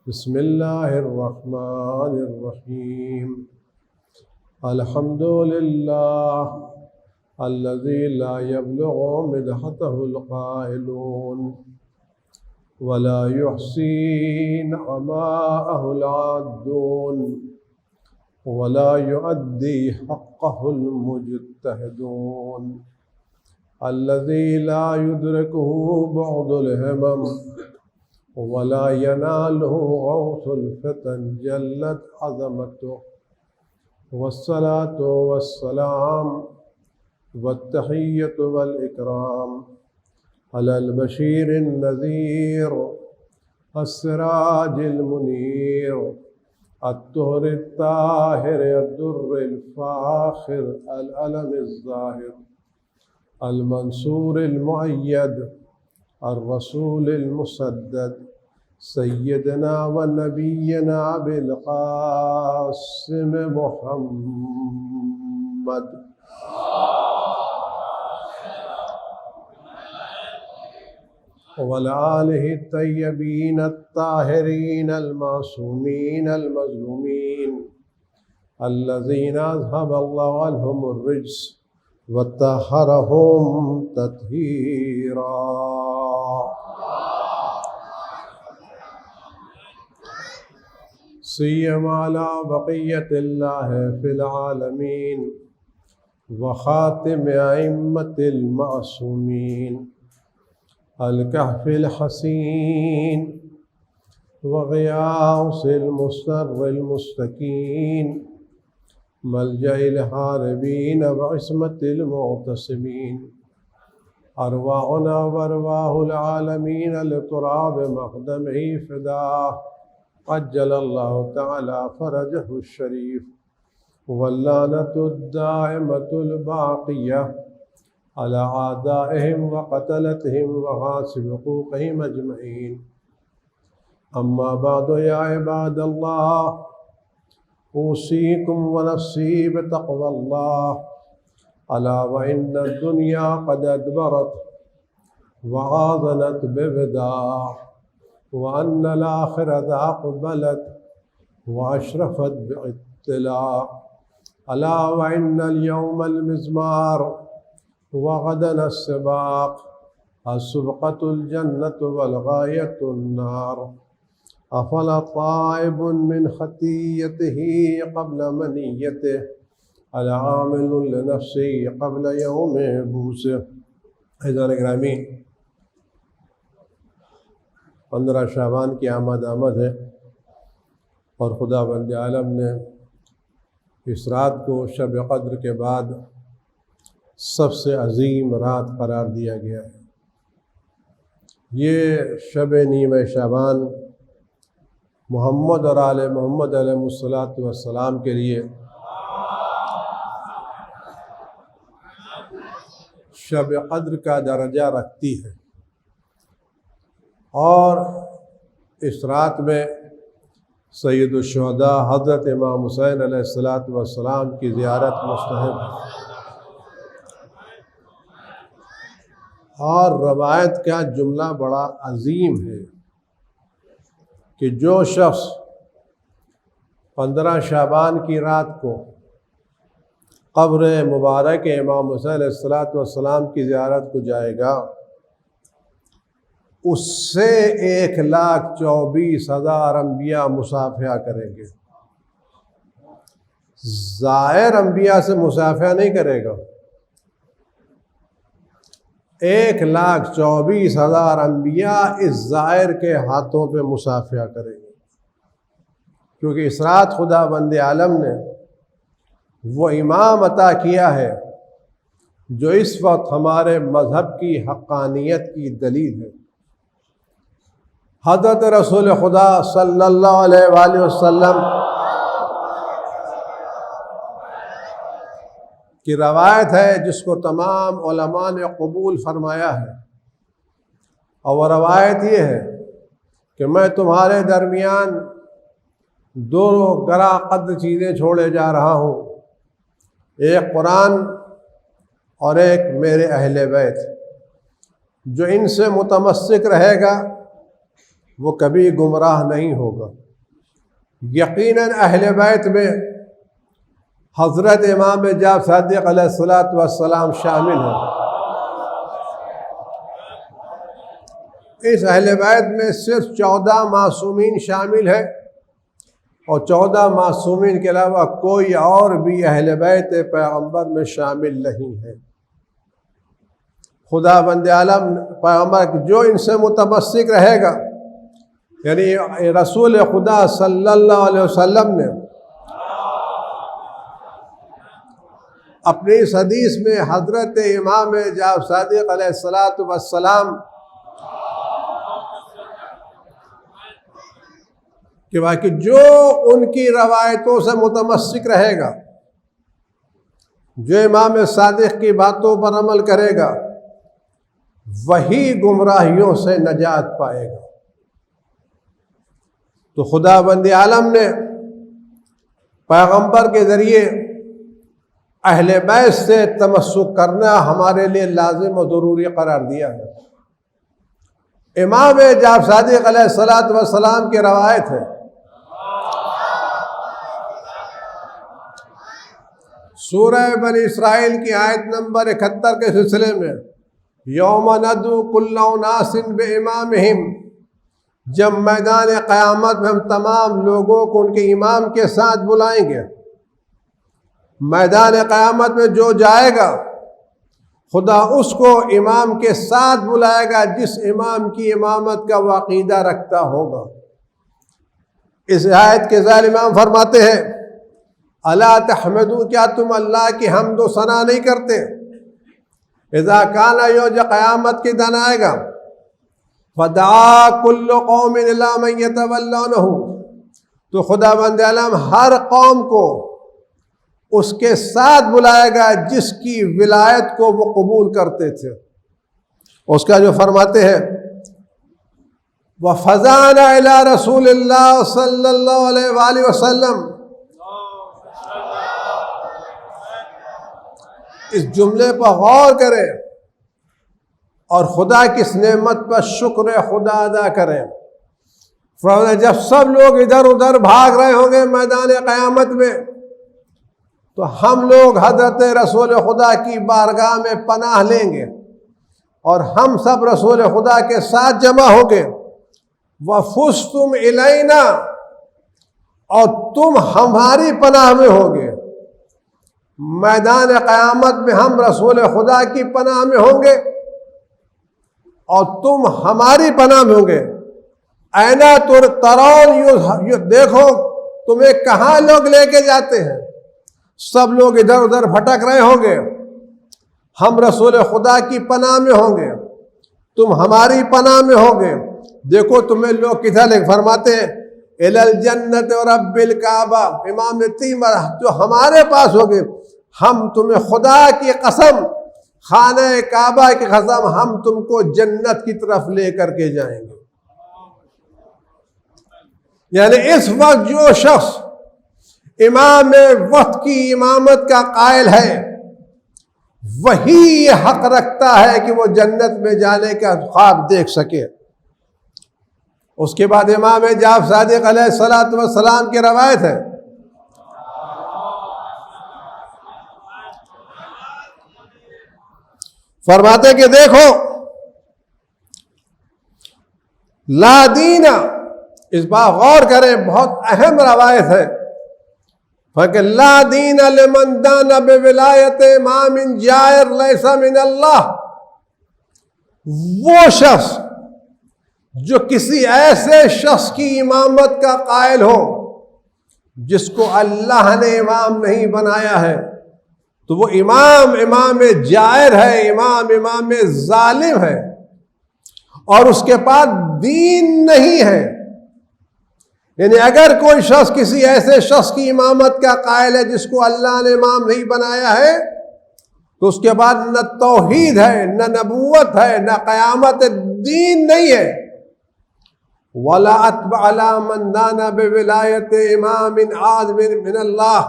بسم اللہ الرحمن الرحیم الحمد للہ الذی لا يبلغ مدحته القائلون ولا يحصي نعماءه العادون ولا يؤدي حقه المجتهدون الذي لا يدركه بعض الهمم ولا يناله غوث الفتن جلت عظمته والصلاة والسلام والتحية والإكرام على البشير النذير السراج المنير الطهر الطاهر الدر الفاخر العلم الظاهر المنصور المؤيد الرسول المسدد سيدنا ونبينا بالقاسم محمد وعلى آله الطيبين الطاهرين المعصومين المظلومين الذين أذهب الله عنهم الرجس وطهرهم تطهيرا سيما على بقية الله في العالمين وخاتم أئمة المعصومين الكهف الحسين وغياث المستر المستكين ملجأ الهاربين وعصمة المعتصمين أرواحنا وأرواح العالمين لتراب مقدمه فداه عجل الله تعالى فرجه الشريف واللعنة الدائمة الباقية على أعدائهم وقتلتهم وغاصب حقوقهم أجمعين. أما بعد يا عباد الله أوصيكم ونفسي بتقوى الله ألا وإن الدنيا قد أدبرت وآذنت بوداع وأن الآخرة أقبلت وأشرفت باطلاع ألا وإن اليوم المزمار وغدا السباق السبقة الجنة والغاية النار أفلا طائب من خطيته قبل منيته ألا عامل لنفسه قبل يوم بوسه. حضرات گرامی، 15 شعبان کی آمد ہے اور خدا بند عالم نے اس رات کو شب قدر کے بعد سب سے عظیم رات قرار دیا گیا ہے. یہ شب نیم شعبان محمد اور آل محمد علیہ السلام کے لیے شب قدر کا درجہ رکھتی ہے، اور اس رات میں سید الشہداء حضرت امام حسین علیہ السلام کی زیارت مستحب ہے. اور روایت کا جملہ بڑا عظیم ہے کہ جو شخص 15 شعبان کی رات کو قبر مبارک امام حسین علیہ السلام کی زیارت کو جائے گا، اس سے 1,24,000 انبیاء مصافحہ کریں گے. زائر انبیاء سے مصافحہ نہیں کرے گا، 1,24,000 انبیاء اس زائر کے ہاتھوں پہ مصافحہ کریں گے، کیونکہ اس رات خدا بند عالم نے وہ امام عطا کیا ہے جو اس وقت ہمارے مذہب کی حقانیت کی دلیل ہے. حضرت رسول خدا صلی اللہ علیہ وآلہ وسلم کی روایت ہے جس کو تمام علماء نے قبول فرمایا ہے، اور وہ روایت یہ ہے کہ میں تمہارے درمیان 2 گراں قدر چیزیں چھوڑے جا رہا ہوں، ایک قرآن اور ایک میرے اہل بیت. جو ان سے متمسک رہے گا وہ کبھی گمراہ نہیں ہوگا۔ یقیناً اہل بیت میں حضرت امام جعفر صادق علیہ السلام شامل ہیں۔ اس اہل بیت میں صرف 14 معصومین شامل ہیں، اور 14 معصومین کے علاوہ کوئی اور بھی اہل بیت پیغمبر میں شامل نہیں ہے۔ خدا بند عالم پیغمبر جو ان سے متمسک رہے گا، یعنی رسول خدا صلی اللہ علیہ وسلم نے اپنی اس حدیث میں حضرت امام جعفر صادق علیہ السلام کہ باقی جو ان کی روایتوں سے متمسک رہے گا، جو امام صادق کی باتوں پر عمل کرے گا، وہی گمراہیوں سے نجات پائے گا۔ تو خدا بند عالم نے پیغمبر کے ذریعے اہل بیت سے تمسک کرنا ہمارے لیے لازم و ضروری قرار دیا ہے۔ امام جعفر صادق علیہ السلام کی روایت ہے، سورہ بنی اسرائیل کی آیت نمبر 71 کے سلسلے میں، یوم ندعو کل اناس بامامہم، جب میدان قیامت میں ہم تمام لوگوں کو ان کے امام کے ساتھ بلائیں گے۔ میدان قیامت میں جو جائے گا، خدا اس کو امام کے ساتھ بلائے گا جس امام کی امامت کا وہ عقیدہ رکھتا ہوگا۔ اس آیت کے ذیل امام فرماتے ہیں، الا تحمدون، کیا تم اللہ کی حمد و ثنا نہیں کرتے؟ اذا کان یوم قیامت کے دن آئے گا، فدعا کل قوم الی من یتولونہ، تو خدا بند عالم ہر قوم کو اس کے ساتھ بلائے گا جس کی ولایت کو وہ قبول کرتے تھے۔ اس کا جو فرماتے ہیں، وَفَزَعْنَا إِلَىٰ رَسُولِ اللَّهِ صلی اللہ علیہ وآلہ وسلم، اس جملے پر غور کریں اور خدا کی اس نعمت پر شکر خدا ادا کریں۔ جب سب لوگ ادھر ادھر بھاگ رہے ہوں گے میدان قیامت میں، تو ہم لوگ حضرت رسول خدا کی بارگاہ میں پناہ لیں گے، اور ہم سب رسول خدا کے ساتھ جمع ہوں گے۔ وَفُزْتُمْ إِلَيْنَا، اور تم ہماری پناہ میں ہوں گے۔ میدان قیامت میں ہم رسول خدا کی پناہ میں ہوں گے اور تم ہماری پناہ میں ہوں گے۔ اینا ترون، دیکھو تمہیں کہاں لوگ لے کے جاتے ہیں، سب لوگ ادھر ادھر بھٹک رہے ہوں گے، ہم رسول خدا کی پناہ میں ہوں گے، تم ہماری پناہ میں ہوں گے۔ دیکھو تمہیں لوگ کدھر لے فرماتے ہیں، الی الجنت ورب الکعبہ، امام نے 3 بار جو ہمارے پاس ہوگے، ہم تمہیں خدا کی قسم، خانہ کعبہ کی قسم، ہم تم کو جنت کی طرف لے کر کے جائیں گے۔ یعنی اس وقت جو شخص امام وقت کی امامت کا قائل ہے، وہی یہ حق رکھتا ہے کہ وہ جنت میں جانے کا خواب دیکھ سکے۔ اس کے بعد امام جعفر صادق علیہ السلام کی روایت ہے، فرماتے کہ دیکھو لا دین، اس بات غور کریں، بہت اہم روایت ہے، کہ لا دین لمن دان بولایت امام جائر لیس من اللہ، وہ شخص جو کسی ایسے شخص کی امامت کا قائل ہو جس کو اللہ نے امام نہیں بنایا ہے، تو وہ امام جائر ہے، امام ظالم ہے، اور اس کے پاس دین نہیں ہے۔ یعنی اگر کوئی شخص کسی ایسے شخص کی امامت کا قائل ہے جس کو اللہ نے امام نہیں بنایا ہے، تو اس کے بعد نہ توحید ہے، نہ نبوت ہے، نہ قیامت، دین نہیں ہے۔ وَلَا أَتْبَعَ عَلَىٰ مَنْ دَانَ بِوِلَایَةِ إِمَامٍ عَادٍ مِّنَ اللَّهِ،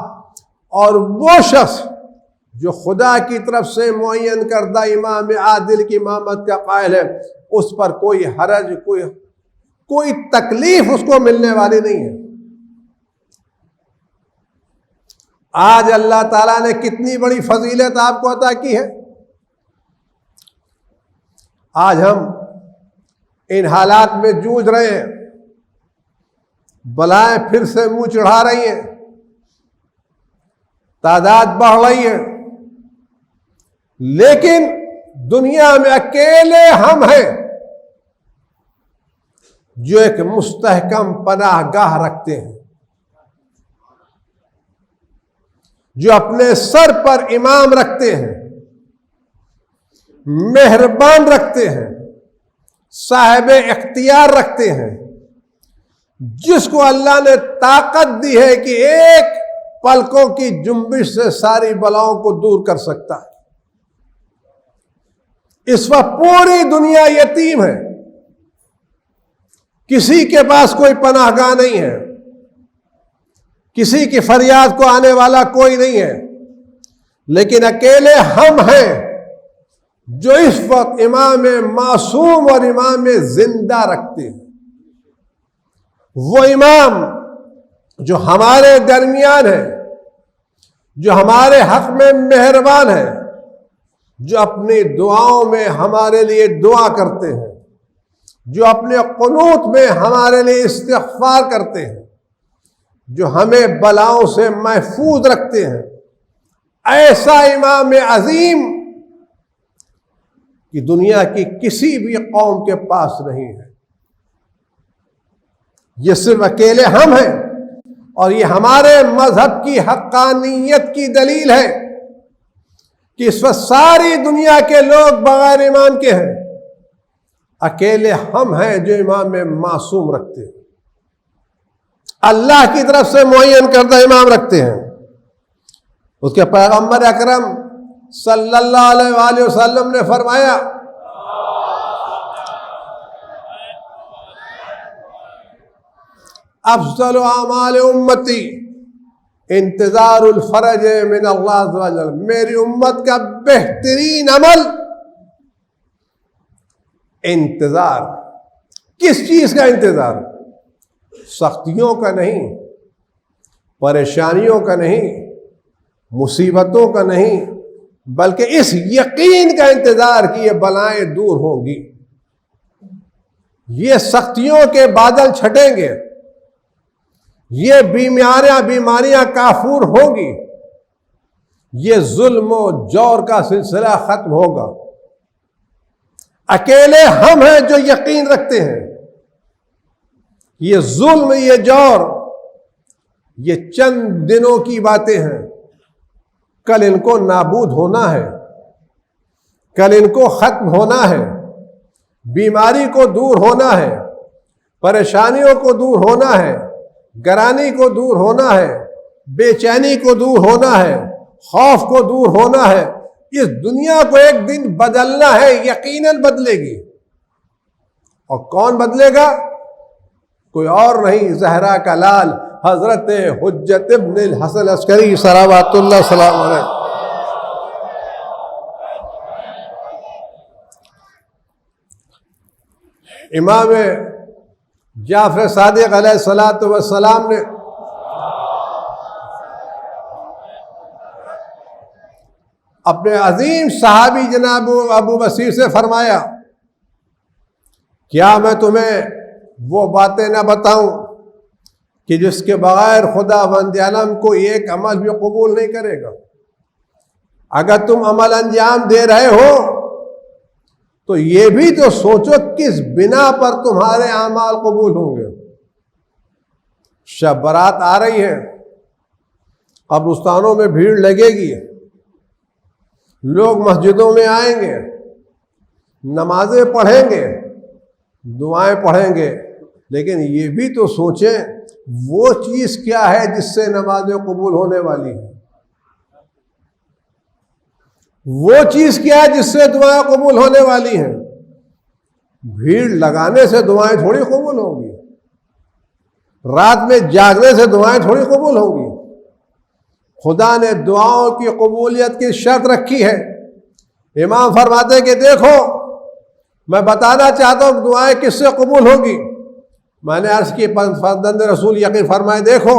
اور وہ شخص جو خدا کی طرف سے معین کردہ امام عادل کی امامت کا قائل ہے، اس پر کوئی حرج، کوئی کوئی تکلیف اس کو ملنے والی نہیں ہے۔ آج اللہ تعالیٰ نے کتنی بڑی فضیلت آپ کو عطا کی ہے۔ آج ہم ان حالات میں جوجھ رہے ہیں، بلائیں پھر سے منہ چڑھا رہی ہیں، تعداد بڑھ رہی ہے، لیکن دنیا میں اکیلے ہم ہیں جو ایک مستحکم پناہ گاہ رکھتے ہیں، جو اپنے سر پر امام رکھتے ہیں، مہربان رکھتے ہیں، صاحب اختیار رکھتے ہیں، جس کو اللہ نے طاقت دی ہے کہ ایک پلکوں کی جنبش سے ساری بلاؤں کو دور کر سکتا ہے۔ اس وقت پوری دنیا یتیم ہے، کسی کے پاس کوئی پناہ گاہ نہیں ہے، کسی کی فریاد کو آنے والا کوئی نہیں ہے، لیکن اکیلے ہم ہیں جو اس وقت امام معصوم اور امام زندہ رکھتے ہیں۔ وہ امام جو ہمارے درمیان ہے، جو ہمارے حق میں مہربان ہے، جو اپنی دعاؤں میں ہمارے لیے دعا کرتے ہیں، جو اپنے قنوت میں ہمارے لیے استغفار کرتے ہیں، جو ہمیں بلاؤں سے محفوظ رکھتے ہیں، ایسا امام عظیم کہ دنیا کی کسی بھی قوم کے پاس نہیں ہے۔ یہ صرف اکیلے ہم ہیں، اور یہ ہمارے مذہب کی حقانیت کی دلیل ہے کہ اس وقت ساری دنیا کے لوگ بغیر امام کے ہیں، اکیلے ہم ہیں جو امام معصوم رکھتے ہیں، اللہ کی طرف سے معین کردہ امام رکھتے ہیں۔ اس کے پیغمبر اکرم صلی اللہ علیہ وآلہ وسلم نے فرمایا، افضل اعمال امتی انتظار الفرج من اللہ عز و جل، میری امت کا بہترین عمل انتظار۔ کس چیز کا انتظار؟ سختیوں کا نہیں، پریشانیوں کا نہیں، مصیبتوں کا نہیں، بلکہ اس یقین کا انتظار کہ یہ بلائیں دور ہوں گی، یہ سختیوں کے بادل چھٹیں گے، یہ بیماریاں کافور ہوں گی، یہ ظلم و جور کا سلسلہ ختم ہوگا۔ اکیلے ہم ہیں جو یقین رکھتے ہیں یہ ظلم، یہ جور، یہ چند دنوں کی باتیں ہیں، کل ان کو نابود ہونا ہے، کل ان کو ختم ہونا ہے، بیماری کو دور ہونا ہے، پریشانیوں کو دور ہونا ہے، گرانی کو دور ہونا ہے، بے چینی کو دور ہونا ہے، خوف کو دور ہونا ہے۔ اس دنیا کو ایک دن بدلنا ہے، یقیناً بدلے گی، اور کون بدلے گا؟ کوئی اور نہیں، زہرا کا لال حضرت حجت ابن الحسن عسکری صلوات اللہ سلام علیہ۔ امام جعفر صادق علیہ الصلوۃ والسلام نے اپنے عظیم صحابی جناب ابو بصیر سے فرمایا، کیا میں تمہیں وہ باتیں نہ بتاؤں کہ جس کے بغیر خدا بند عالم کو ایک عمل بھی قبول نہیں کرے گا؟ اگر تم عمل انجام دے رہے ہو تو یہ بھی تو سوچو کس بنا پر تمہارے اعمال قبول ہوں گے۔ شب برات آ رہی ہے، قبرستانوں میں بھیڑ لگے گی، لوگ مسجدوں میں آئیں گے، نمازیں پڑھیں گے، دعائیں پڑھیں گے، لیکن یہ بھی تو سوچیں وہ چیز کیا ہے جس سے نمازیں قبول ہونے والی ہیں، وہ چیز کیا ہے جس سے دعائیں قبول ہونے والی ہیں۔ بھیڑ لگانے سے دعائیں تھوڑی قبول ہوں گی، رات میں جاگنے سے دعائیں تھوڑی قبول ہوں گی۔ خدا نے دعاؤں کی قبولیت کی شرط رکھی ہے۔ امام فرماتے کہ دیکھو میں بتانا چاہتا ہوں کہ دعائیں کس سے قبول ہوگی، میں نے عرض کی فرزند رسول یقین فرمائے دیکھو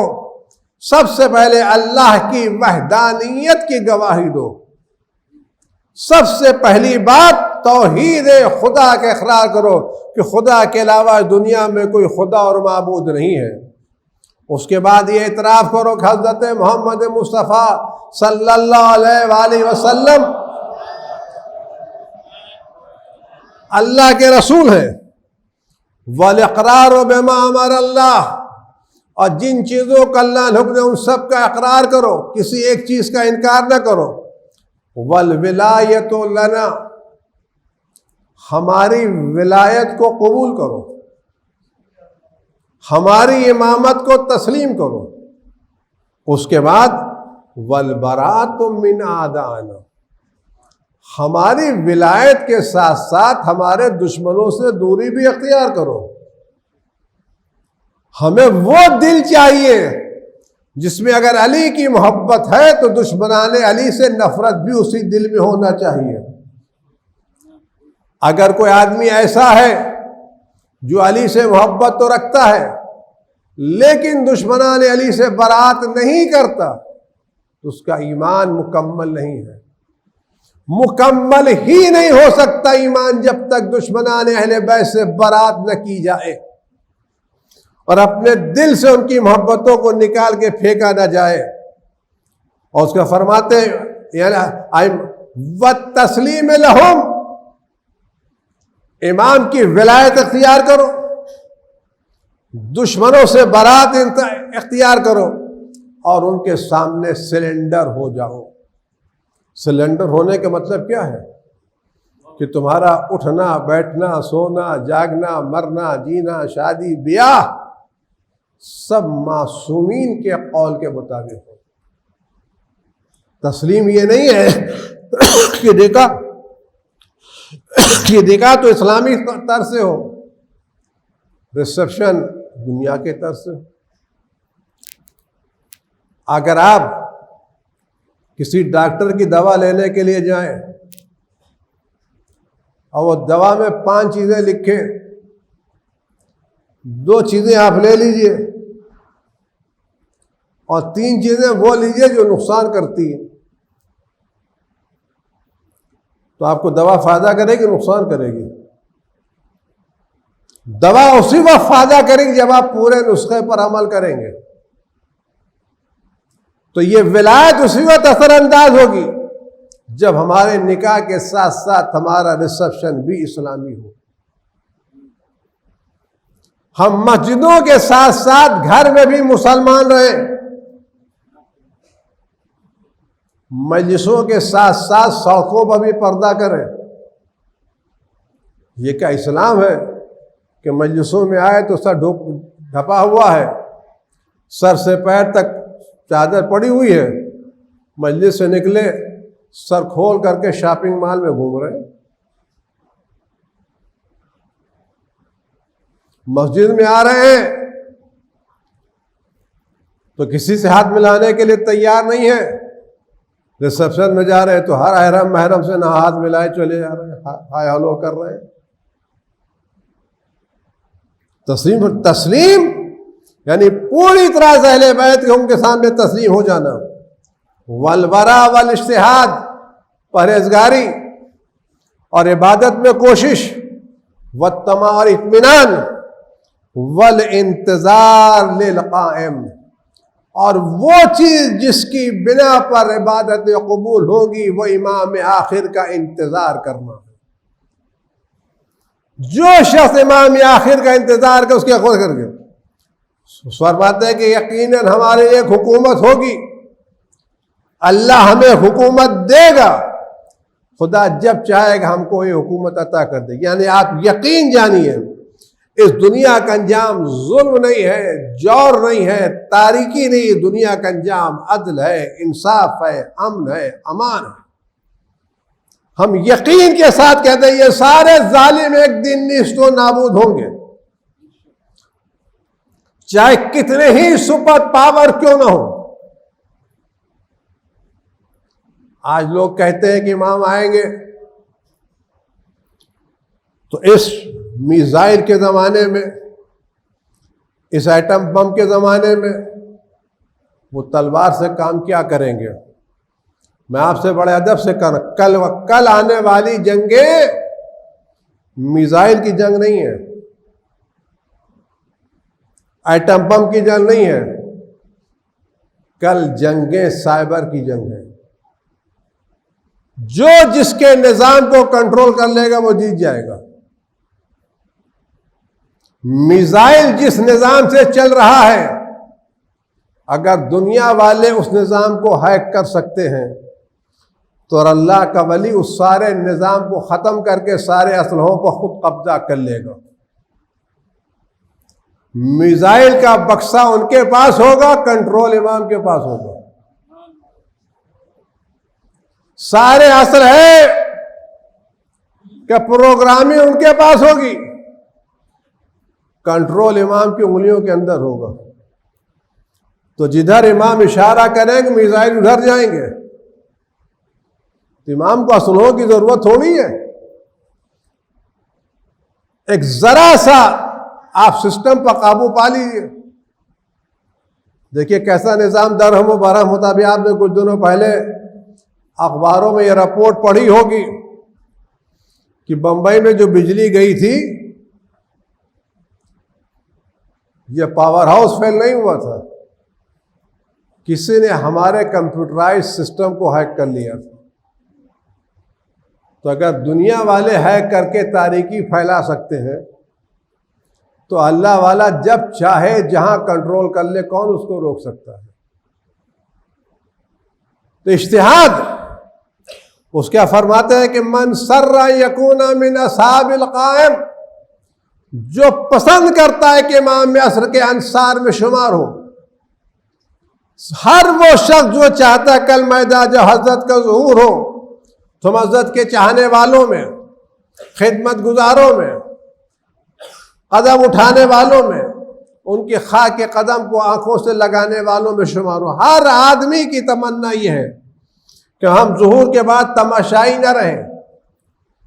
سب سے پہلے اللہ کی وحدانیت کی گواہی دو. سب سے پہلی بات توحید خدا کا اقرار کرو کہ خدا کے علاوہ دنیا میں کوئی خدا اور معبود نہیں ہے. اس کے بعد یہ اعتراف کرو کہ حضرت محمد مصطفیٰ صلی اللہ علیہ وآلہ وسلم اللہ کے رسول ہیں. والاقرار بما امر اللہ، اور جن چیزوں کا اللہ نے حکم دیا ان سب کا اقرار کرو، کسی ایک چیز کا انکار نہ کرو. والولایت لنا، ہماری ولایت کو قبول کرو، ہماری امامت کو تسلیم کرو. اس کے بعد والبراءۃ من اعدائنا، ہماری ولایت کے ساتھ ساتھ ہمارے دشمنوں سے دوری بھی اختیار کرو. ہمیں وہ دل چاہیے جس میں اگر علی کی محبت ہے تو دشمنان علی سے نفرت بھی اسی دل میں ہونا چاہیے. اگر کوئی آدمی ایسا ہے جو علی سے محبت تو رکھتا ہے لیکن دشمنان علی سے برات نہیں کرتا تو اس کا ایمان مکمل نہیں ہے. مکمل ہی نہیں ہو سکتا ایمان جب تک دشمنان اہل بیت سے برات نہ کی جائے اور اپنے دل سے ان کی محبتوں کو نکال کے پھینکا نہ جائے. اور اس کا فرماتے وَالتَّسْلِيمِ لَهُمْ، امام کی ولایت اختیار کرو، دشمنوں سے برات اختیار کرو اور ان کے سامنے سلنڈر ہو جاؤ. سلنڈر ہونے کا مطلب کیا ہے؟ کہ تمہارا اٹھنا بیٹھنا سونا جاگنا مرنا جینا شادی بیاہ سب معصومین کے قول کے مطابق ہو. تسلیم یہ نہیں ہے کہ دیکھا تو اسلامی طرز سے ہو، ریسپشن دنیا کے طرز سے. اگر آپ کسی ڈاکٹر کی دوا لینے کے لیے جائیں اور وہ دوا میں 5 چیزیں لکھیں، 2 چیزیں آپ لے لیجئے اور 3 چیزیں وہ لیجئے جو نقصان کرتی ہیں، تو آپ کو دوا فائدہ کرے گی نقصان کرے گی؟ دوا اسی وقت فائدہ کرے گی جب آپ پورے نسخے پر عمل کریں گے. تو یہ ولایت اسی وقت اثر انداز ہوگی جب ہمارے نکاح کے ساتھ ساتھ ہمارا ریسپشن بھی اسلامی ہو. ہم مسجدوں کے ساتھ ساتھ گھر میں بھی مسلمان رہیں، مجلسوں کے ساتھ ساتھ سڑکوں پر بھی پردہ کریں. یہ کیا اسلام ہے کہ مجلسوں میں آئے تو سر ڈھپا ہوا ہے، سر سے پیر تک چادر پڑی ہوئی ہے، مجلس سے نکلے سر کھول کر کے شاپنگ مال میں گھوم رہے ہیں، مسجد میں آ رہے ہیں تو کسی سے ہاتھ ملانے کے لیے تیار نہیں ہے، ریسپشن میں جا رہے ہیں تو ہر احرام محرم سے نہ ہاتھ ملائے چلے جا رہے ہیں، ہائے ہلو کر رہے ہیں. تسلیم یعنی پوری طرح سے اہل بیت کے ان کے سامنے تسلیم ہو جانا. والورع والاجتہاد، پرہیزگاری اور عبادت میں کوشش، والطمع اور اطمینان، والانتظار للقائم، اور وہ چیز جس کی بنا پر عبادت قبول ہوگی وہ امام آخر کا انتظار کرنا. جو شخص امام آخر کا انتظار کر اس کے خود کر کے فرماتے ہیں کہ یقیناً ہمارے ایک حکومت ہوگی، اللہ ہمیں حکومت دے گا، خدا جب چاہے گا ہم کو یہ حکومت عطا کر دے. یعنی آپ یقین جانیے اس دنیا کا انجام ظلم نہیں ہے، جور نہیں ہے، تاریکی نہیں، دنیا کا انجام عدل ہے، انصاف ہے، امن ہے، امان ہے. ہم یقین کے ساتھ کہتے ہیں یہ سارے ظالم ایک دن نیست و نابود ہوں گے، چاہے کتنے ہی سپر پاور کیوں نہ ہو. آج لوگ کہتے ہیں کہ امام آئیں گے تو اس میزائل کے زمانے میں اس ایٹم بم کے زمانے میں وہ تلوار سے کام کیا کریں گے؟ میں آپ سے بڑے ادب سے کل آنے والی جنگیں میزائل کی جنگ نہیں ہے، ایٹم بم کی جنگ نہیں ہے، کل جنگیں سائبر کی جنگ ہے۔ جو جس کے نظام کو کنٹرول کر لے گا وہ جیت جائے گا۔ میزائل جس نظام سے چل رہا ہے، اگر دنیا والے اس نظام کو ہیک کر سکتے ہیں تو اللہ کا ولی اس سارے نظام کو ختم کر کے سارے اسلحوں پر خود قبضہ کر لے گا۔ میزائل کا بکسہ ان کے پاس ہوگا، کنٹرول امام کے پاس ہوگا۔ سارے اسلحے کہ پروگرامنگ ان کے پاس ہوگی، کنٹرول امام کی انگلیوں کے اندر ہوگا۔ تو جدھر امام اشارہ کریں گے میزائل ادھر جائیں گے۔ امام کو اسلحوں کی ضرورت تھوڑی ہے، ایک ذرا سا آپ سسٹم پر قابو پا لیجیے۔ دیکھیے کیسا نظام درہم و برہم ہوتا۔ ابھی آپ نے کچھ دنوں پہلے اخباروں میں یہ رپورٹ پڑھی ہوگی کہ بمبئی میں جو بجلی گئی تھی، یہ پاور ہاؤس فیل نہیں ہوا تھا، کسی نے ہمارے کمپیوٹرائز سسٹم کو ہیک کر لیا تھا۔ تو اگر دنیا والے ہیک کر کے تاریکی پھیلا سکتے ہیں تو اللہ والا جب چاہے جہاں کنٹرول کر لے، کون اس کو روک سکتا ہے؟ تو اجتہاد اس کیا فرماتے ہیں کہ من سر یکون من اصحاب القائم، جو پسند کرتا ہے کہ امام عصر کے انصار میں شمار ہو۔ ہر وہ شخص جو چاہتا ہے کل میدان جو حضرت کا ظہور ہو، تم حضرت کے چاہنے والوں میں، خدمت گزاروں میں، قدم اٹھانے والوں میں، ان کی خاک کے قدم کو آنکھوں سے لگانے والوں میں شمار ہو۔ ہر آدمی کی تمنا یہ ہے کہ ہم ظہور کے بعد تماشائی نہ رہیں،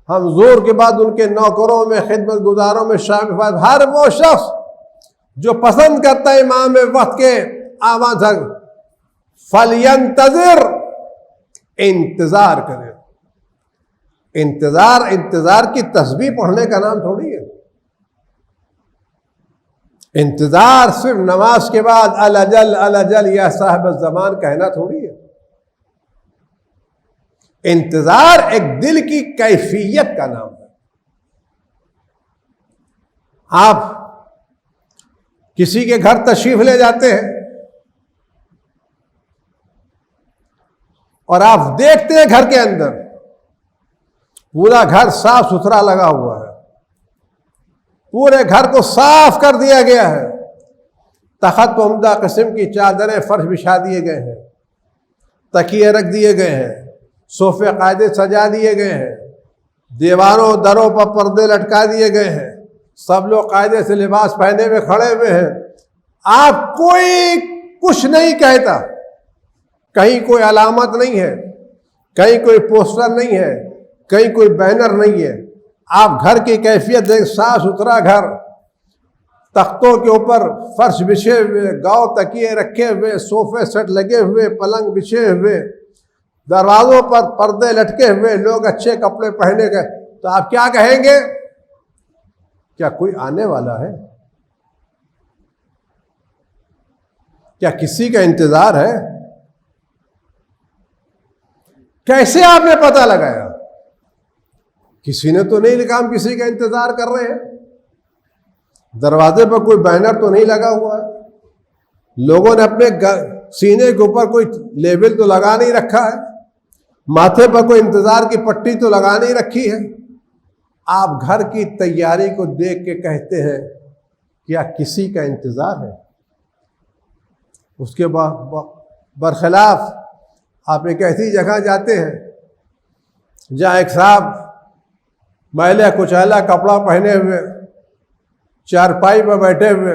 ہم ظہور کے بعد ان کے نوکروں میں، خدمت گزاروں میں شامل۔ ہر وہ شخص جو پسند کرتا ہے امام وقت کے آواز فَلْيَنْتَظِرْ، انتظار کرے۔ انتظار کی تسبیح پڑھنے کا نام تھوڑی ہے۔ انتظار صرف نماز کے بعد الجل الجل یا صاحب الزمان کہنا تھوڑی ہے۔ انتظار ایک دل کی کیفیت کا نام ہے۔ آپ کسی کے گھر تشریف لے جاتے ہیں اور آپ دیکھتے ہیں گھر کے اندر پورا گھر صاف ستھرا لگا ہوا ہے، پورے گھر کو صاف کر دیا گیا ہے، تخت عمدہ قسم کی چادریں فرش بچھا دیے گئے ہیں، تکیے رکھ دیے گئے ہیں، صوفے قاعدے سجا دیے گئے ہیں، دیواروں دروں پر پردے لٹکا دیے گئے ہیں، سب لوگ قاعدے سے لباس پہنے ہوئے کھڑے ہوئے ہیں۔ آپ کوئی کچھ نہیں کہتا، کہیں کوئی علامت نہیں ہے، کہیں کوئی پوسٹر نہیں ہے، کہیں کوئی بینر نہیں ہے۔ آپ گھر کی کیفیت دیکھ، صاف ستھرا گھر، تختوں کے اوپر فرش بچھے ہوئے، گاؤ تکیے رکھے ہوئے، صوفے سیٹ لگے ہوئے، پلنگ بچھے ہوئے، دروازوں پر پردے لٹکے ہوئے، لوگ اچھے کپڑے پہنے گئے، تو آپ کیا کہیں گے؟ کیا کوئی آنے والا ہے؟ کیا کسی کا انتظار ہے؟ کیسے آپ نے پتہ لگایا؟ کسی نے تو نہیں لکھا ہم کسی کا انتظار کر رہے ہیں۔ دروازے پر کوئی بینر تو نہیں لگا ہوا ہے، لوگوں نے اپنے سینے کے اوپر کوئی لیبل تو لگا نہیں رکھا ہے، ماتھے پر کوئی انتظار کی پٹی تو لگا نہیں رکھی ہے۔ آپ گھر کی تیاری کو دیکھ کے کہتے ہیں کیا کسی کا انتظار ہے؟ اس کے برخلاف آپ ایک ایسی جگہ جاتے ہیں جہاں ایک صاحب میلے کچیلا کپڑا پہنے ہوئے چارپائی پر بیٹھے ہوئے،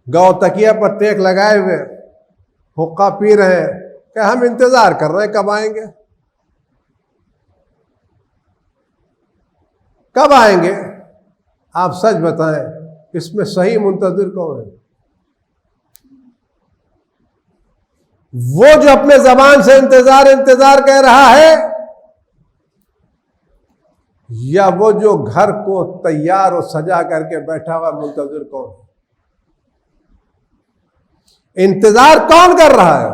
گاؤ تکیہ پر ٹیک لگائے ہوئے حقہ پی رہے ہیں کہ ہم انتظار کر رہے ہیں کب آئیں گے، کب آئیں گے۔ آپ سچ بتائیں اس میں صحیح منتظر کون ہے؟ وہ جو اپنے زبان سے انتظار کہہ رہا ہے، یا وہ جو گھر کو تیار و سجا کر کے بیٹھا ہوا منتظر کون ہے؟ انتظار کون کر رہا ہے؟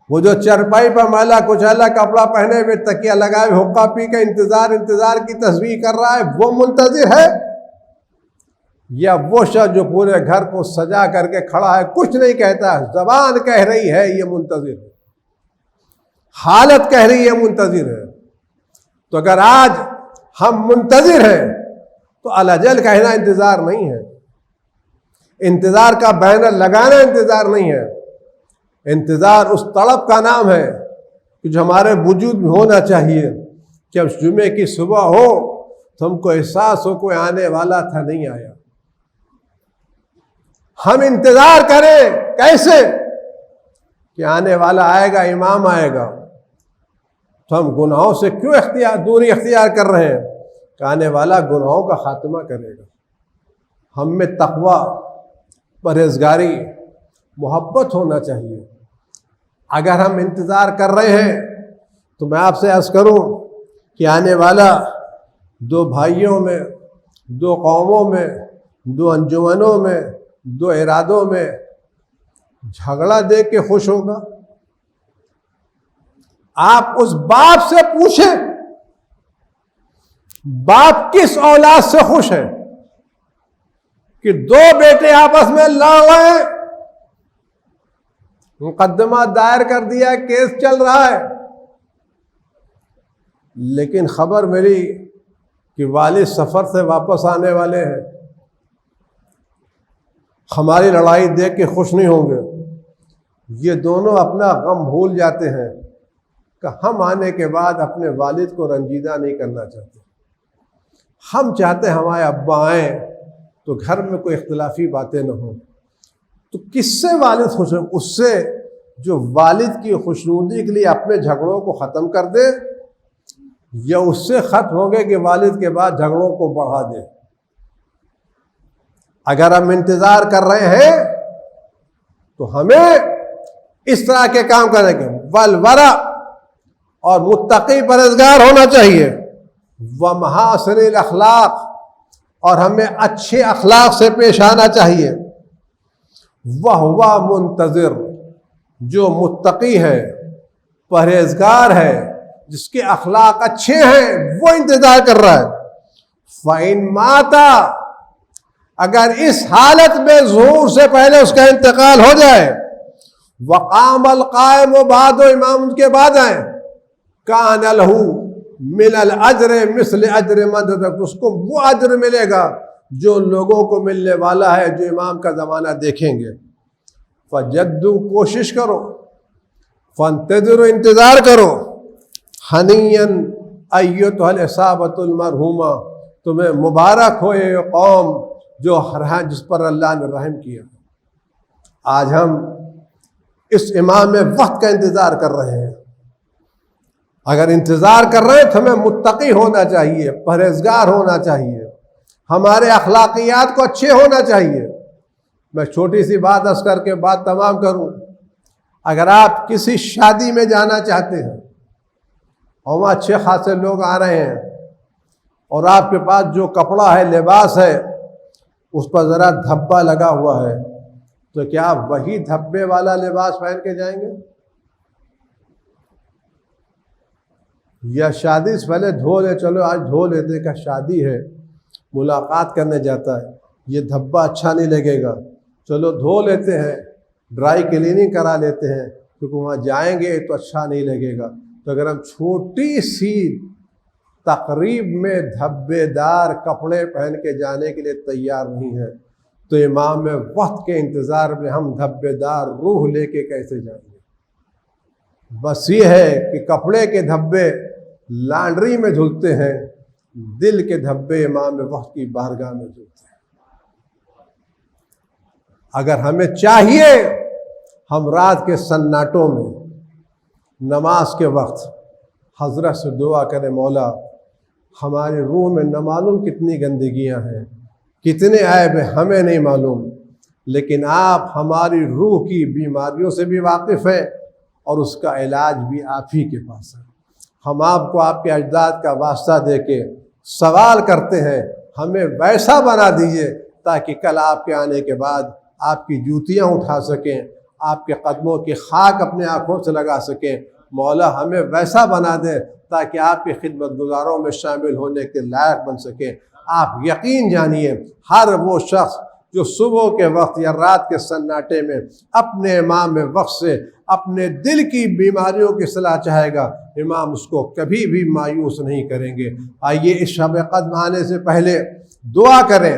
وہ جو چرپائی پر میلا کچیلا کپڑا پہنے ہوئے تکیہ لگائے حقہ پی کے انتظار کی تصویر کر رہا ہے، وہ منتظر ہے؟ یا وہ شخص جو پورے گھر کو سجا کر کے کھڑا ہے، کچھ نہیں کہتا، زبان کہہ رہی ہے یہ منتظر ہے، حالت کہہ رہی ہے منتظر ہے؟ تو اگر آج ہم منتظر ہیں تو الاجل کہنا انتظار نہیں ہے، انتظار کا بینر لگانا انتظار نہیں ہے، انتظار اس طلب کا نام ہے کہ جو ہمارے وجود میں ہونا چاہیے کہ اب جمعے کی صبح ہو تو ہم کو احساس ہو کوئی آنے والا تھا، نہیں آیا۔ ہم انتظار کریں کیسے کہ آنے والا آئے گا، امام آئے گا، تو ہم گناہوں سے کیوں دوری اختیار کر رہے ہیں کہ آنے والا گناہوں کا خاتمہ کرے گا۔ ہم میں تقوی، پرہیزگاری، محبت ہونا چاہیے۔ اگر ہم انتظار کر رہے ہیں تو میں آپ سے عرض کروں کہ آنے والا دو بھائیوں میں، دو قوموں میں، دو انجمنوں میں، دو ارادوں میں جھگڑا دیکھ کے خوش ہوگا؟ آپ اس باپ سے پوچھیں، باپ کس اولاد سے خوش ہے کہ دو بیٹے آپس میں لڑ رہے ہیں، مقدمہ دائر کر دیا، کیس چل رہا ہے، لیکن خبر ملی کہ والد سفر سے واپس آنے والے ہیں، ہماری لڑائی دیکھ کے خوش نہیں ہوں گے؟ یہ دونوں اپنا غم بھول جاتے ہیں کہ ہم آنے کے بعد اپنے والد کو رنجیدہ نہیں کرنا چاہتے، ہم چاہتے ہیں ہمارے ابا آئیں تو گھر میں کوئی اختلافی باتیں نہ ہوں۔ تو کس سے والد خوش ہیں؟ اس سے جو والد کی خوشنودی کے لیے اپنے جھگڑوں کو ختم کر دے، یا اس سے ختم ہو گئے کہ والد کے بعد جھگڑوں کو بڑھا دے۔ اگر ہم انتظار کر رہے ہیں تو ہمیں اس طرح کے کام کرنے کے والورع اور متقی پرہیزگار ہونا چاہیے، ومحاسن الاخلاق، اور ہمیں اچھے اخلاق سے پیش آنا چاہیے۔ وہو منتظر، جو متقی ہے، پرہیزگار ہے، جس کے اخلاق اچھے ہیں، وہ انتظار کر رہا ہے۔ فَإِن مَاتَ، اگر اس حالت میں ظہور سے پہلے اس کا انتقال ہو جائے، وقام القائم، بعد و امام ان کے بعد آئیں، کان لہ من الاجر مثل اجر من تدرک، اس کو وہ اجر ملے گا جو لوگوں کو ملنے والا ہے جو امام کا زمانہ دیکھیں گے۔ فجدو، کوشش کرو، فانتظروا، انتظار کرو، ہنیئا ایتھا العصابۃ المرحومہ، تمہیں مبارک ہو یہ قوم جو جس پر اللہ نے رحم کیا۔ آج ہم اس امام وقت کا انتظار کر رہے ہیں۔ اگر انتظار کر رہے ہیں تو ہمیں متقی ہونا چاہیے، پرہیزگار ہونا چاہیے، ہمارے اخلاقیات کو اچھے ہونا چاہیے۔ میں چھوٹی سی بات عرض کر کے بات تمام کروں۔ اگر آپ کسی شادی میں جانا چاہتے ہیں اور وہاں اچھے خاصے لوگ آ رہے ہیں اور آپ کے پاس جو کپڑا ہے، لباس ہے، اس پر ذرا دھبا لگا ہوا ہے، تو کیا آپ وہی دھبے والا لباس پہن کے جائیں گے؟ یا شادی سے پہلے دھو لے، چلو آج دھو لیتے کہ شادی ہے، ملاقات کرنے جاتا ہے، یہ دھبا اچھا نہیں لگے گا، چلو دھو لیتے ہیں، ڈرائی کلیننگ کرا لیتے ہیں، کیونکہ وہاں جائیں گے تو اچھا نہیں لگے گا۔ تو اگر ہم چھوٹی سی تقریب میں دھبے دار کپڑے پہن کے جانے کے لیے تیار نہیں ہیں، تو امام وقت کے انتظار میں ہم دھبے دار روح لے کے کیسے جائیں گے؟ بس یہ ہے کہ کپڑے کے دھبے لانڈری میں دھلتے ہیں، دل کے دھبے امام وقت کی بارگاہ میں دھلتے ہیں۔ اگر ہمیں چاہیے ہم رات کے سناٹوں میں نماز کے وقت حضرت سے دعا کریں، مولا ہماری روح میں نہ معلوم کتنی گندگیاں ہیں، کتنے عیب ہیں ہمیں نہیں معلوم، لیکن آپ ہماری روح کی بیماریوں سے بھی واقف ہیں اور اس کا علاج بھی آپ ہی کے پاس ہے۔ ہم آپ کو آپ کے اجداد کا واسطہ دے کے سوال کرتے ہیں، ہمیں ویسا بنا دیجئے تاکہ کل آپ کے آنے کے بعد آپ کی جوتیاں اٹھا سکیں، آپ کے قدموں کی خاک اپنے آنکھوں سے لگا سکیں۔ مولا ہمیں ویسا بنا دیں تاکہ آپ کی خدمت گزاروں میں شامل ہونے کے لائق بن سکیں۔ آپ یقین جانیے ہر وہ شخص جو صبح کے وقت یا رات کے سناٹے میں اپنے امام وقت سے اپنے دل کی بیماریوں کی صلاح چاہے گا، امام اس کو کبھی بھی مایوس نہیں کریں گے۔ آئیے اس شب قدر آنے سے پہلے دعا کریں،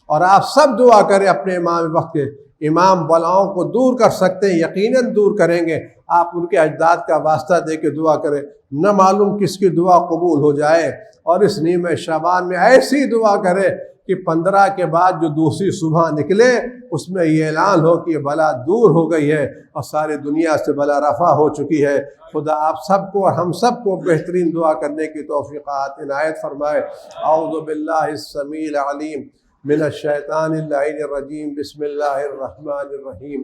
اور آپ سب دعا کریں اپنے امام وقت کے۔ امام بلاؤں کو دور کر سکتے ہیں، یقیناً دور کریں گے۔ آپ ان کے اجداد کا واسطہ دے کے دعا کریں، نہ معلوم کس کی دعا قبول ہو جائے۔ اور اس نیمہ شعبان میں ایسی دعا کرے کہ 15 کے بعد جو دوسری صبح نکلے اس میں یہ اعلان ہو کہ یہ بلا دور ہو گئی ہے اور ساری دنیا سے بلا رفع ہو چکی ہے۔ خدا آپ سب کو اور ہم سب کو بہترین دعا کرنے کی توفیقات عنایت فرمائے۔ اعوذ باللہ السمیع العلیم من الشیطان اللعین الرجیم، بسم اللہ الرحمن الرحیم۔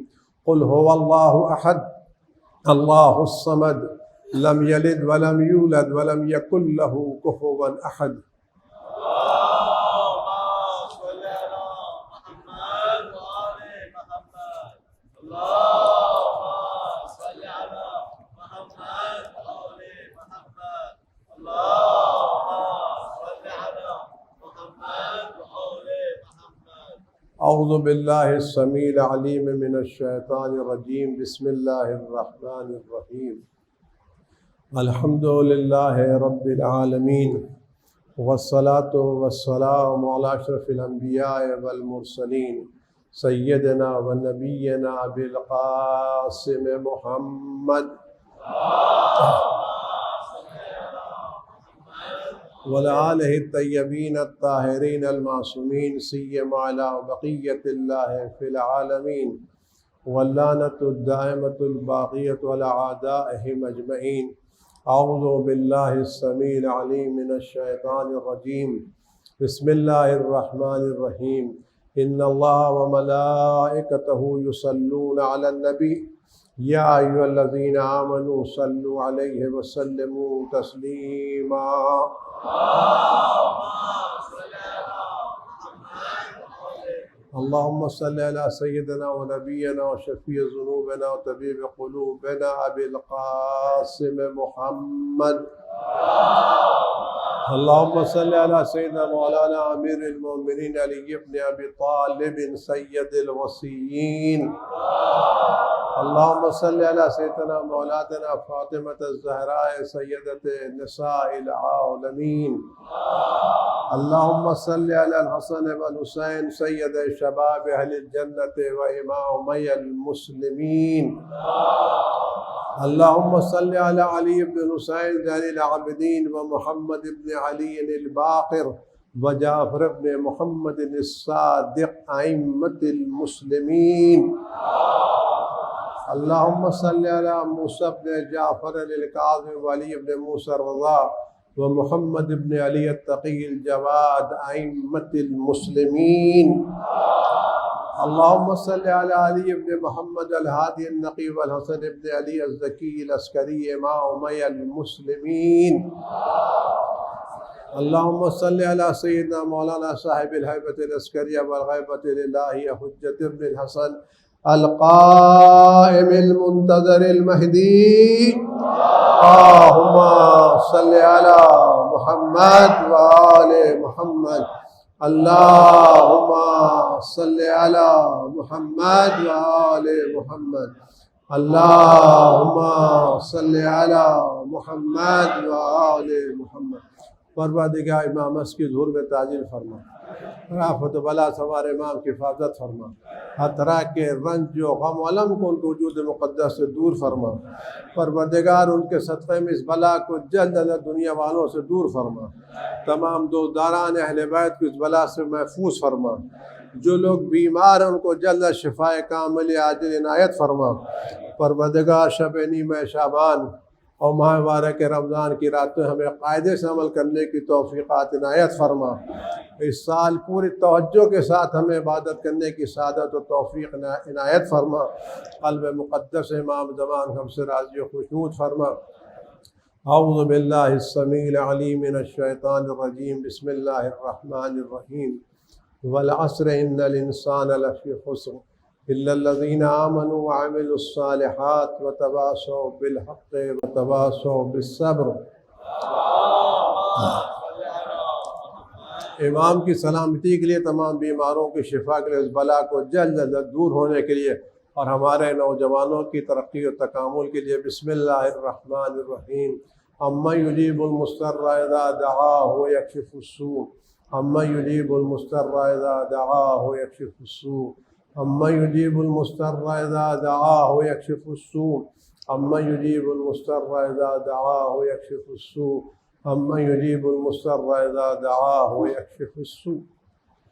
قل هو اللہ احد اللہ الصمد لم یلد ولم یولد ولم یکن له کفوا احد۔ اعوذ باللہ السمیع العلیم من الشیطان الرجیم، بسم اللہ الرحمن الرحیم۔ الحمد للہ رب العالمین، والصلاة والسلام علی اشرف الانبیاء والمرسلین، سیدنا و نبینا ابی القاسم محمد وَلَآلِهِ الطَّيِّبِينَ الطَّاهِرِينَ الْمَعْصُومِينَ سِيَّمَا عَلَىٰ بَقِيَّةِ اللَّهِ فِي الْعَالَمِينَ وَاللَّعْنَةُ الدَّائِمَةُ الْبَاقِيَّةُ عَلَىٰ أَعْدَائِهِمْ أَجْمَعِينَ۔ أعوذ باللہ السمیع العلیم من الشیطان الرجیم، بسم اللہ الرحمن الرحیم۔ ان اللہ وملائکتہ یصلون علی النبی یا ایھا الذین آمنوا صلوا علیہ وسلموا تسلیما۔ اللہم صل علی سیدنا و نبینا و شفیع ذنوبنا و طبیب قلوبنا ابی القاسم محمد۔ اللہم صل علی سیدنا مولانا امیر المومنین علی بن ابی طالب سید الوصیین۔ اللہم صل علی سیدنا مولاتنا فاطمۃ الزہراء سیدۃ نساء العالمین۔ اللہم صل علی الحسن والحسین سید شباب اہل الجنت و امامی المسلمین۔ اللہم صل علی علی بن حسین زین العابدین و محمد بن علی الباقر و جعفر بن محمد الصادق ائمۃ المسلمین۔ اللہم صل علی موسیٰ بن جعفر الکاظم و علی بن موسیٰ الرضا و محمد بن علی التقی الجواد ائمۃ المسلمین۔ اللہم صل علی علی بن محمد الہادی النقی والحسن بن علی الزکی العسکری امامی المسلمین۔ اللہم صل علی سیدنا مولانا صاحب الہیبۃ العسکریہ والغیبۃ الالہیہ حجت بن الحسن القائم المنتظر المہدی۔ اللہم صل علی محمد وآل محمد۔ اللہم صل علی محمد وآل محمد۔ اللہم صل علی محمد وآل محمد۔ پروردگار امام اس کی ظہور میں تعجیل فرما، رافت و بلا سوار امام کی حفاظت فرما، ہر طرح کے رنج و غم و علم کو ان کو وجود مقدس سے دور فرما۔ پروردگار ان کے صدقے میں اس بلا کو جلد از دنیا والوں سے دور فرما، تمام دوستداران اہل بیت کو اس بلا سے محفوظ فرما۔ جو لوگ بیمار ہیں ان کو جلد شفائے کامل عاجل عنایت فرما۔ پروردگار شب نیمہ شعبان اور ماہ مبارک رمضان کی راتوں ہمیں قاعدے سے عمل کرنے کی توفیقات عنایت فرما۔ اس سال پوری توجہ کے ساتھ ہمیں عبادت کرنے کی سعادت و توفیق عنایت فرما۔ قلب مقدس امام زمان ہم سے راضی و خوشنود فرما۔ اعوذ باللہ السمیع العلیم من الشیطان الرجیم، بسم اللہ الرحمن الرحیم۔ والعصر ان الانسان لفی خسر الا الذین آمنوا وعملوا الصالحات وتواصوا بالحق وتواصوا بالصبر۔ امام کی سلامتی کے لیے، تمام بیماروں کی شفا کے لیے، اس بلا کو جلد از جلد دور ہونے کے لیے، اور ہمارے نوجوانوں کی ترقی و تکامل کے لیے، بسم اللہ الرحمن الرحیم۔ امن یجیب المضطر اذا دعاہ ویکشف السوء، امن یجیب المضطر اذا دعاہ ویکشف السوء، امن یجیب المضطر اذا دعاہ ویکشف السوء، امن یجیب المضطر اذا دعاہ ویکشف السوء، امن یجیب المضطر اذا دعاہ ویکشف السوء۔